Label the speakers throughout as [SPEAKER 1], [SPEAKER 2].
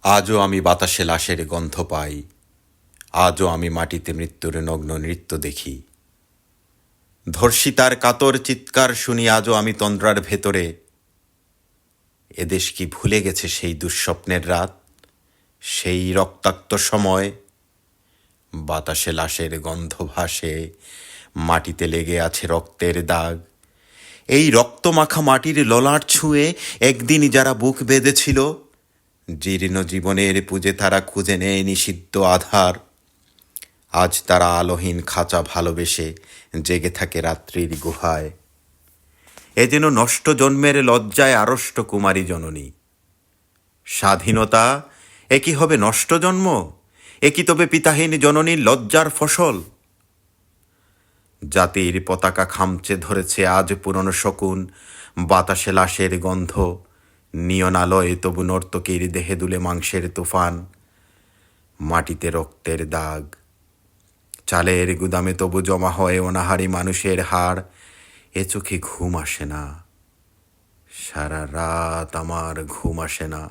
[SPEAKER 1] আজও আমি বাতাসে লাশের গন্ধ পাই, আজও আমি মাটিতে মৃত্যুর নগ্ন নৃত্য দেখি। ধর্ষিতার কাতর চিৎকার শুনি আজও আমি তন্দ্রার ভেতরে। এদেশ কি ভুলে গেছে সেই দুঃস্বপ্নের রাত, সেই রক্তাক্ত সময়? বাতাসে লাশের গন্ধ ভাসে, মাটিতে লেগে আছে রক্তের দাগ। এই রক্তমাখা মাটির ললাট ছুঁয়ে একদিন যারা বুক বেঁধেছিল, জীর্ণ জীবনের পুজে তারা খুঁজে নেয় নিষিদ্ধ আধার। আজ তারা আলোহীন খাঁচা ভালোবেসে জেগে থাকে রাত্রির গুহায়। এ যেন নষ্ট জন্মের লজ্জায় আড়ষ্ট কুমারী জননী। স্বাধীনতা এ কি হবে নষ্ট জন্ম? এ কি তবে পিতাহীন জননীর লজ্জার ফসল? জাতির পতাকা খামচে ধরেছে আজ পুরনো শকুন, বাতাসে লাশের গন্ধ, নিয়নালয়ে তবু নর্তকীর দেহে দুলে মাংসের তুফান। মাটিতে রক্তের দাগ, চালের গুদামে তবু জমা হয় অনাহারী মানুষের হাড়। এ চোখে ঘুম আসে না, সারা রাত আমার ঘুম আসে না।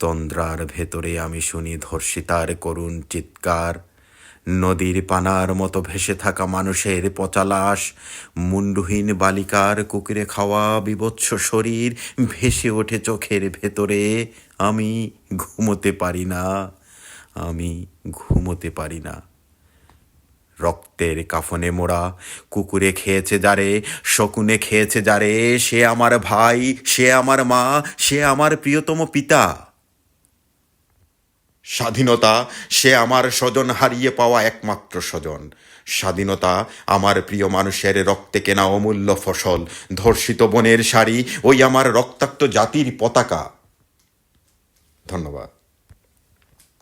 [SPEAKER 1] তন্দ্রার ভেতরে আমি শুনি ধর্ষিতার করুণ চিৎকার, নদীর পানার মতো ভেসে থাকা মানুষের পচা লাশ, মুন্ডুহীন বালিকার কুকুরে খাওয়া বিবৎস শরীর ভেসে ওঠে চোখের ভেতরে। আমি ঘুমোতে পারি না, আমি ঘুমোতে পারি না। রক্তের কাফনে মোড়া, কুকুরে খেয়েছে যারে, শকুনে খেয়েছে যারে, সে আমার ভাই, সে আমার মা, সে আমার প্রিয়তম পিতা। স্বাধীনতা সে আমার স্বজন হারিয়ে পাওয়া একমাত্র স্বজন। স্বাধীনতা আমার প্রিয় মানুষের রক্তে কেনা অমূল্য ফসল। ধর্ষিত বনের শাড়ি ওই আমার রক্তাক্ত জাতির পতাকা। ধন্যবাদ।